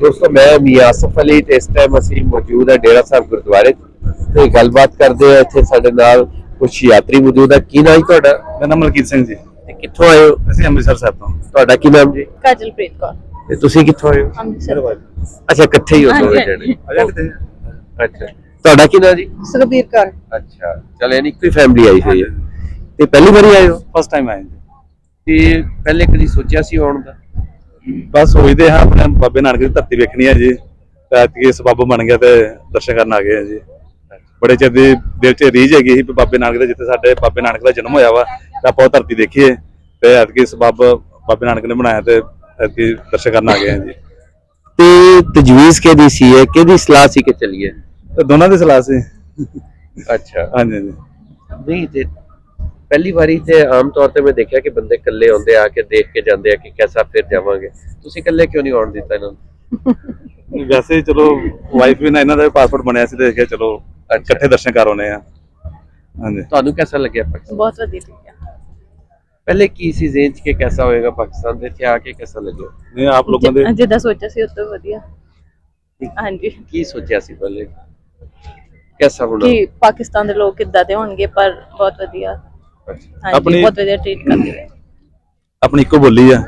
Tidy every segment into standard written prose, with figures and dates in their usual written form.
दोस्तों मैं मियां आसिफ अली ते इस टाइम ਅਸੀਂ ਮੌਜੂਦ ਹੈ ਡੇਰਾ ਸਾਹਿਬ ਗੁਰਦੁਆਰੇ ਤੇ ਗੱਲਬਾਤ ਕਰਦੇ ਆ। ਇੱਥੇ ਸਾਡੇ ਨਾਲ ਕੁਝ ਯਾਤਰੀ ਮੌਜੂਦ ਹੈ। ਕੀ ਨਾਮ ਹੈ ਤੁਹਾਡਾ? ਮੇਰਾ ਨਾਮ ਮਲਕੀਤ ਸਿੰਘ ਜੀ। ਤੇ ਕਿੱਥੋਂ ਆਏ ਹੋ? ਅਸੀਂ ਅੰਮ੍ਰਿਤਸਰ ਸਾਹਿਬ ਤੋਂ। ਤੁਹਾਡਾ ਕੀ ਨਾਮ ਜੀ? ਕਾਜਲਪ੍ਰੀਤ ਕੌਰ। ਤੇ ਤੁਸੀਂ ਕਿੱਥੋਂ ਆਏ ਹੋ? ਅੰਮ੍ਰਿਤਸਰ। ਅੱਛਾ, ਇਕੱਠੇ ਹੀ ਹੋ ਦੋਵੇਂ ਜਣੇ? ਅੱਛਾ, ਤੁਹਾਡਾ ਕੀ ਨਾਮ ਜੀ? ਸੁਖਬੀਰ ਕੌਰ। ਅੱਛਾ, ਚਲ ਯਾਨੀ ਕੋਈ ਫੈਮਿਲੀ ਆਈ ਹੋਈ ਹੈ। ਤੇ ਪਹਿਲੀ ਵਾਰੀ ਆਏ ਹੋ? ਫਸਟ ਟਾਈਮ ਆਏ ਜੀ। ਤੇ ਪਹਿਲੇ ਕਦੀ ਸੋਚਿਆ ਸੀ ਆਉਣ ਦਾ? ਬਸ ਸੋਚਦੇ ਹਾਂ ਆਪਣੇ ਬਾਬੇ ਨਾਨਕ ਦੀ ਧਰਤੀ ਵੇਖਣੀ ਹੈ ਜੀ। ਐਤਕੀ ਸਬੱਬ ਬਣ ਗਿਆ ਤੇ ਦਰਸ਼ਨ ਕਰਨ ਆ ਗਏ ਆ ਜੀ। ਬੜੇ ਚਿਰ ਦੀ ਦਿਲ 'ਚ ਰੀਝ ਹੈਗੀ ਸੀ ਬਾਬੇ ਨਾਨਕ ਦਾ, ਜਿੱਥੇ ਸਾਡੇ ਬਾਬੇ ਨਾਨਕ ਦਾ ਜਨਮ ਹੋਇਆ ਵਾ ਤੇ ਆਪਾਂ ਉਹ ਧਰਤੀ ਦੇਖੀਏ। ਤੇ ਐਤਕੀ ਸਬੱਬ ਬਾਬੇ ਨਾਨਕ ਨੇ ਬਣਾਇਆ ਤੇ ਐਤਕੀ ਦਰਸ਼ਨ ਕਰਨ ਆ ਗਏ ਆ ਜੀ। ਤੇ ਤਜਵੀਜ਼ ਕਿਹਦੀ ਸੀ? ਕਿਹਦੀ ਸਲਾਹ ਸੀ ਕਿ ਚੱਲੀਏ? ਤੇ ਦੋਨਾਂ ਦੀ ਸਲਾਹ ਸੀ। ਅੱਛਾ, ਹਾਂਜੀ ਹਾਂਜੀ। ਨਹੀਂ ਤੇ ਪਹਿਲੀ ਵਾਰੀ ਤੇ ਆਮ ਤੌਰ ਤੇ ਮੈਂ ਦੇਖਿਆ ਕਿ ਬੰਦੇ ਇਕੱਲੇ ਆਉਂਦੇ ਆ ਕੇ ਦੇਖ ਕੇ ਜਾਂਦੇ ਆ ਕਿ ਕਿਹਦਾ ਫਿਰ ਜਾਵਾਂਗੇ। ਤੁਸੀਂ ਇਕੱਲੇ ਕਿਉਂ ਨਹੀਂ ਆਉਣ ਦਿੱਤਾ ਇਹਨਾਂ ਨੂੰ? ਵੈਸੇ ਚਲੋ ਵਾਈਫ ਵੀ ਨਾ ਇਹਨਾਂ ਦਾ ਪਾਸਪੋਰਟ ਬਣਿਆ ਸੀ ਤੇ ਦੇਖਿਆ ਚਲੋ ਇਕੱਠੇ ਦਰਸ਼ਨ ਕਰ ਆਉਨੇ ਆ। ਹਾਂਜੀ। ਤੁਹਾਨੂੰ ਕਿਹਦਾ ਲੱਗਿਆ ਪਾਕਿਸਤਾਨ? ਬਹੁਤ ਵਧੀਆ ਲੱਗਿਆ। ਪਹਿਲੇ ਕੀ ਸੀ ਜ਼ੇਨ ਚ ਕਿ ਕਿਹਦਾ ਹੋਏਗਾ ਪਾਕਿਸਤਾਨ ਦੇ? ਇੱਥੇ ਆ ਕੇ ਕਿਹਦਾ ਲੱਗਿਆ? ਨਹੀਂ ਆਪ ਲੋਕਾਂ ਦੇ ਜਿੱਦਾਂ ਸੋਚਿਆ ਸੀ ਉਸ ਤੋਂ ਵਧੀਆ। ਹਾਂਜੀ। ਕੀ ਸੋਚਿਆ ਸੀ ਪਹਿਲੇ ਕਿਹਦਾ ਹੋਣਾ? ਕਿ ਪਾਕਿਸਤਾਨ ਦੇ ਲੋਕ ਕਿੱਦਾਂ ਦੇ ਹੋਣਗੇ, ਪਰ ਬਹੁਤ ਵਧੀਆ। ਹਾਂਜੀ, ਆਪਣੀ- ਬਹੁਤ ਵਧੀਆ ਟ੍ਰੀਟ ਕਰਦੇ ਨੇ। ਆਪਣੀ ਇੱਕੋ ਬੋਲੀ ਆ,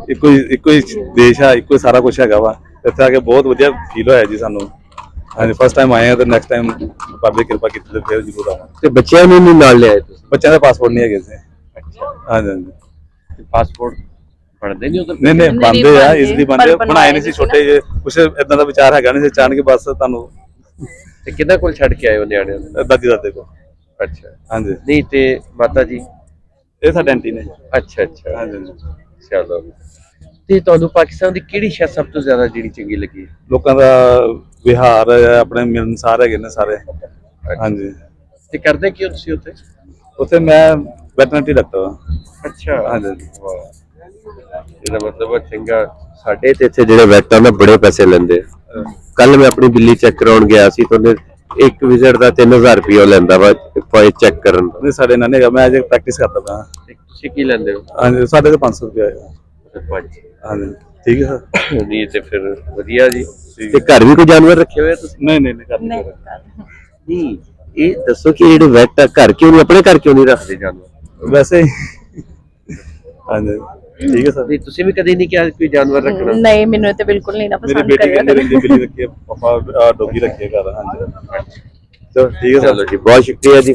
ਇੱਕੋ ਹੀ ਦੇਸ਼ ਆ, ਇੱਕੋ ਹੀ ਸਾਰਾ ਕੁਝ ਹੈਗਾ ਵਾ। ਇੱਥੇ ਆ ਕੇ ਬਹੁਤ ਵਧੀਆ ਫੀਲ ਹੋਇਆ ਜੀ ਸਾਨੂੰ। ਹਾਂਜੀ, ਫਸਟ ਟਾਈਮ ਆਏ ਆ ਤੇ ਨੈਕਸਟ ਟਾਈਮ ਬਾਬੇ ਦੀ ਕਿਰਪਾ ਕੀਤੀ ਤੇ ਫਿਰ ਜ਼ਰੂਰ ਆਵਾਂਗੇ। ਤੇ ਬੱਚਿਆਂ ਨੂੰ ਨਹੀਂ ਨਾਲ ਲਿਆਏ ਤੁਸੀਂ? ਬੱਚਿਆਂ ਦਾ ਪਾਸਪੋਰਟ ਨਹੀਂ ਹੈਗੇ ਸੀ। ਹਾਂਜੀ ਹਾਂਜੀ। ਪਾਸਪੋਰਟ ਬਣਦੇ ਨਹੀਂ ਉਧਰ? ਨਹੀਂ ਬਣਦੇ ਆ, ਇਸ ਲਈ ਬਣਦੇ। ਪਰ ਬਣਾਏ ਨਹੀਂ ਸੀ ਛੋਟੇ ਜਿਹੇ, ਕੁਛ ਇਦਾਂ ਦਾ ਵਿਚਾਰ ਹੈਗਾ ਨਹੀਂ ਸੀ। ਅਚਾਨਕ ਬਸ ਤੁਹਾਨੂੰ ਤੇ ਕਿਹਨਾਂ ਕੋਲ ਛੱਡ ਕੇ ਆਏ ਹੋ ਨਿਆਣਿਆਂ ਨੂੰ? ਦਾਦੀ ਦਾਦੇ ਕੋ। ਅੱਛਾ। ਹਾਂਜੀ, ਨਹੀਂ ਤੇ ਮਾਤਾ ਜੀ? ਇਹ ਸਾਡੇ ਆਂਟੀ ਨੇ। ਅੱਛਾ ਅੱਛਾ, ਹਾਂਜੀ ਹਾਂਜੀ। ਚਲੋ। ਤੇ ਤੁਹਾਨੂੰ ਪਾਕਿਸਤਾਨ ਦੀ ਕਿਹੜੀ ਸ਼ੈ ਸਭ ਤੋਂ ਜ਼ਿਆਦਾ ਜਿਹੜੀ ਚੰਗੀ ਲੱਗੀ? ਲੋਕਾਂ ਦਾ ਵਿਹਾਰ ਆਪਣੇ ਮਿਲਨਸਾਰ ਹੈਗੇ ਨੇ ਸਾਰੇ। ਹਾਂਜੀ। ਤੇ ਕਰਦੇ ਕੀ ਹੋ ਤੁਸੀਂ ਉੱਥੇ? ਉੱਥੇ ਮੈਂ ਵੈਟਰਨਰੀ ਡਾਕਟਰ ਹਾਂ। ਅੱਛਾ। ਹਾਂਜੀ। ਇਹਦਾ ਮਤਲਬ ਚੰਗਾ। ਸਾਡੇ ਤੇ ਇੱਥੇ ਜਿਹੜੇ ਵੈਟਾਂ ਨਾ ਬੜੇ ਪੈਸੇ ਲੈਂਦੇ। ਕੱਲ ਮੈਂ ਆਪਣੀ ਬਿੱਲੀ ਚੈੱਕ ਕਰਾਉਣ ਗਿਆ ਸੀ ਤੇ ਉਹਨੇ ਇੱਕ ਵਿਜ਼ਿਟ ਦਾ 3000 ਰੁਪਇਆ ਲੈਂਦਾ ਵਾ ਚੈੱਕ ਕਰਨ ਦਾ। ਨਹੀਂ ਸਾਡੇ ਨਾਲ ਹੈਗਾ, ਮੈਂ ਅਜੇ ਪ੍ਰੈਕਟਿਸ ਕਰਦਾ ਪਿਆ। ਤੁਸੀਂ ਕੀ ਲੈਂਦੇ ਹੋ? ਹਾਂਜੀ, ਸਾਡੇ ਤੇ 500 ਰੁਪਇਆ ਹੈਗਾ। ਪੰਜ। ਹਾਂਜੀ, ਠੀਕ ਹੈ ਸਰ। ਨਹੀਂ ਤੇ ਫਿਰ ਵਧੀਆ ਜੀ। ਤੇ ਘਰ ਵੀ ਕੋਈ ਜਾਨਵਰ ਰੱਖੇ ਹੋਏ ਤੁਸੀਂ? ਨਹੀਂ ਨਹੀਂ ਨਹੀਂ, ਇਹ ਦੱਸੋ ਕਿ ਜਿਹੜੇ ਵੈਟ ਆ ਘਰ ਕਿਉਂ ਨਹੀਂ, ਆਪਣੇ ਘਰ ਕਿਉਂ ਨਹੀਂ ਰੱਖਦੇ ਜਾਨਵਰ? ਵੈਸੇ ਹਾਂਜੀ, ਠੀਕ ਹੈ ਸਰ। ਨਹੀਂ ਤੁਸੀਂ ਵੀ ਕਦੇ ਨਹੀਂ ਕਿਹਾ ਕੋਈ ਜਾਨਵਰ ਰੱਖਣਾ? ਨਹੀਂ, ਮੈਨੂੰ ਤੇ ਬਿਲਕੁਲ ਨਹੀਂ ਨਾ ਮੇਰੀ ਪਸੰਦ ਬੇਟੀ ਕਹਿੰਦੀ ਕਰਿਆ। ਬਿੱਲੀ ਰੱਖੀ ਹੈ, ਪਾਪਾ ਡੋਗੀ ਰੱਖੀ ਹੈ ਘਰ। ਹਾਂਜੀ, ਚਲੋ ਠੀਕ ਹੈ ਸਰ। ਚਲੋ ਜੀ, ਬਹੁਤ ਸ਼ੁਕਰੀਆ ਜੀ।